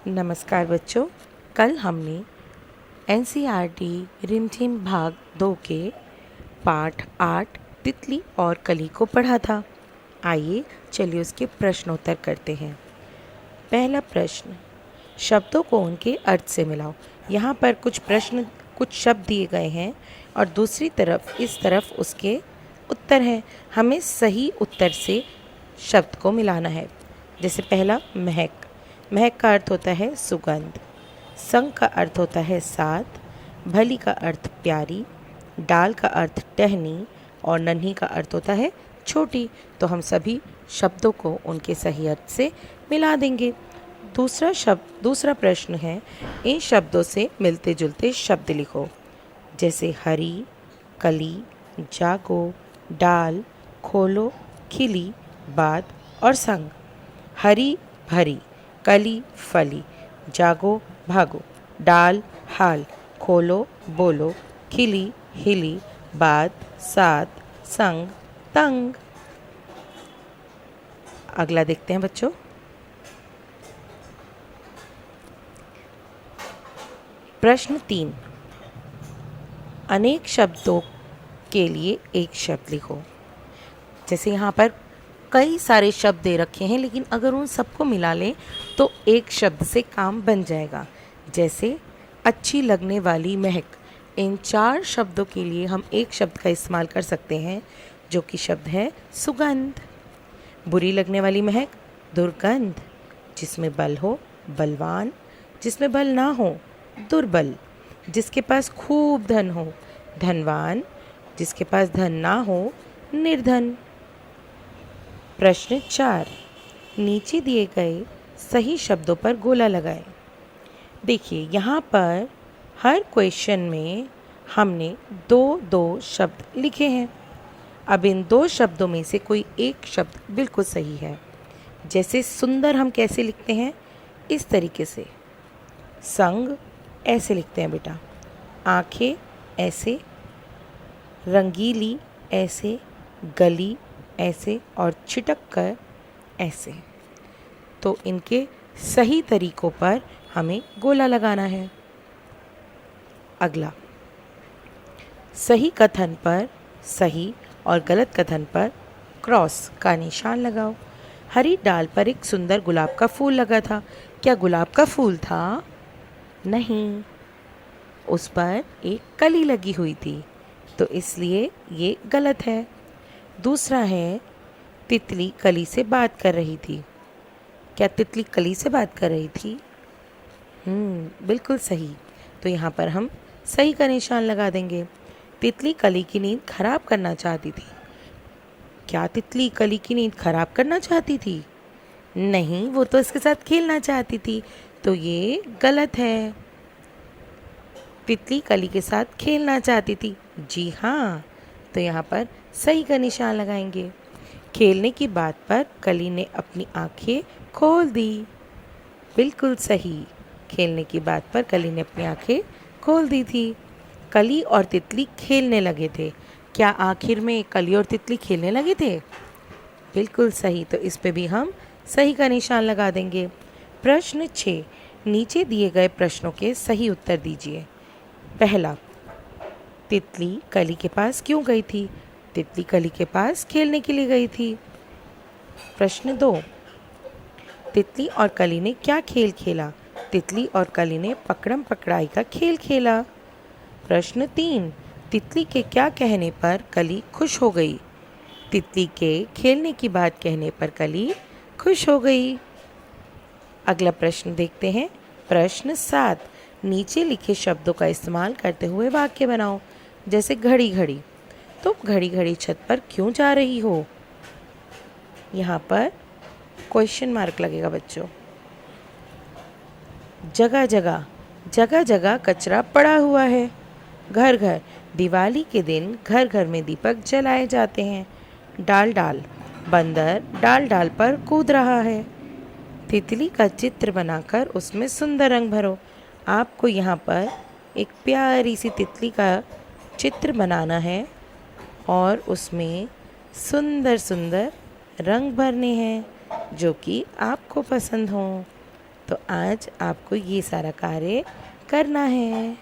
नमस्कार बच्चों। कल हमने एनसीईआरटी रिमझिम भाग 2 के पाठ 8 तितली और कली को पढ़ा था। आइए चलिए उसके प्रश्नोत्तर करते हैं। पहला प्रश्न, शब्दों को उनके अर्थ से मिलाओ। यहाँ पर कुछ शब्द दिए गए हैं और दूसरी तरफ इस तरफ उसके उत्तर हैं। हमें सही उत्तर से शब्द को मिलाना है। जैसे पहला, महक। महक का अर्थ होता है सुगंध। संग का अर्थ होता है साथ। भली का अर्थ प्यारी। डाल का अर्थ टहनी और नन्ही का अर्थ होता है छोटी। तो हम सभी शब्दों को उनके सही अर्थ से मिला देंगे। दूसरा प्रश्न है, इन शब्दों से मिलते जुलते शब्द लिखो। जैसे हरी, कली, जागो, डाल, खोलो, खिली, बात और संग। हरी भरी, कली फली, जागो भागो, डाल हाल, खोलो बोलो, खिली हिली, बात साथ, संग तंग। अगला देखते हैं बच्चों। प्रश्न 3, अनेक शब्दों के लिए एक शब्द लिखो। जैसे यहाँ पर कई सारे शब्द दे रखे हैं, लेकिन अगर उन सबको मिला लें तो एक शब्द से काम बन जाएगा। जैसे अच्छी लगने वाली महक। इन 4 शब्दों के लिए हम एक शब्द का इस्तेमाल कर सकते हैं, जो कि शब्द है सुगंध। बुरी लगने वाली महक, दुर्गंध। जिसमें बल हो, बलवान। जिसमें बल ना हो, दुर्बल। जिसके पास खूब धन हो, धनवान। जिसके पास धन ना हो, निर्धन। प्रश्न 4, नीचे दिए गए सही शब्दों पर गोला लगाएं। देखिए यहाँ पर हर क्वेश्चन में हमने 2-2 शब्द लिखे हैं। अब इन 2 शब्दों में से कोई एक शब्द बिल्कुल सही है। जैसे सुंदर हम कैसे लिखते हैं, इस तरीके से। संग ऐसे लिखते हैं बेटा। आँखें ऐसे। रंगीली ऐसे। गली ऐसे और छिटक कर ऐसे। तो इनके सही तरीकों पर हमें गोला लगाना है। अगला, सही कथन पर सही और गलत कथन पर क्रॉस का निशान लगाओ। हरी डाल पर एक सुंदर गुलाब का फूल लगा था। क्या गुलाब का फूल था? नहीं, उस पर एक कली लगी हुई थी, तो इसलिए ये गलत है। दूसरा है, तितली कली से बात कर रही थी। क्या तितली कली से बात कर रही थी? बिल्कुल सही। तो यहाँ पर हम सही का निशान लगा देंगे। तितली कली की नींद खराब करना चाहती थी। क्या तितली कली की नींद खराब करना चाहती थी? नहीं, वो तो इसके साथ खेलना चाहती थी, तो ये गलत है। तितली कली के साथ खेलना चाहती थी। जी हाँ, तो यहाँ पर सही का निशान लगाएंगे। खेलने की बात पर कली ने अपनी आंखें खोल दी। बिल्कुल सही। खेलने की बात पर कली ने अपनी आंखें खोल दी थी। कली और तितली खेलने लगे थे। क्या आखिर में कली और तितली खेलने लगे थे? बिल्कुल सही। तो इस पे भी हम सही का निशान लगा देंगे। प्रश्न 6, नीचे दिए गए प्रश्नों के सही उत्तर दीजिए। पहला, तितली कली के पास क्यों गई थी? तितली कली के पास खेलने के लिए गई थी। प्रश्न 2, तितली और कली ने क्या खेल खेला? तितली और कली ने पकड़म पकड़ाई का खेल खेला। प्रश्न 3, तितली के क्या कहने पर कली खुश हो गई? तितली के खेलने की बात कहने पर कली खुश हो गई। अगला प्रश्न देखते हैं। प्रश्न 7, नीचे लिखे शब्दों का इस्तेमाल करते हुए वाक्य बनाओ। जैसे घड़ी घड़ी। तुम घड़ी घड़ी छत पर क्यों जा रही हो? यहाँ पर क्वेश्चन मार्क लगेगा बच्चों। जगह जगह, जगह जगह कचरा पड़ा हुआ है। घर घर, दिवाली के दिन घर घर में दीपक जलाए जाते हैं। डाल डाल, बंदर डाल डाल पर कूद रहा है। तितली का चित्र बनाकर उसमें सुंदर रंग भरो। आपको यहाँ पर एक प्यारी सी तितली का चित्र बनाना है और उसमें सुंदर सुंदर रंग भरने हैं जो कि आपको पसंद हों। तो आज आपको ये सारा कार्य करना है।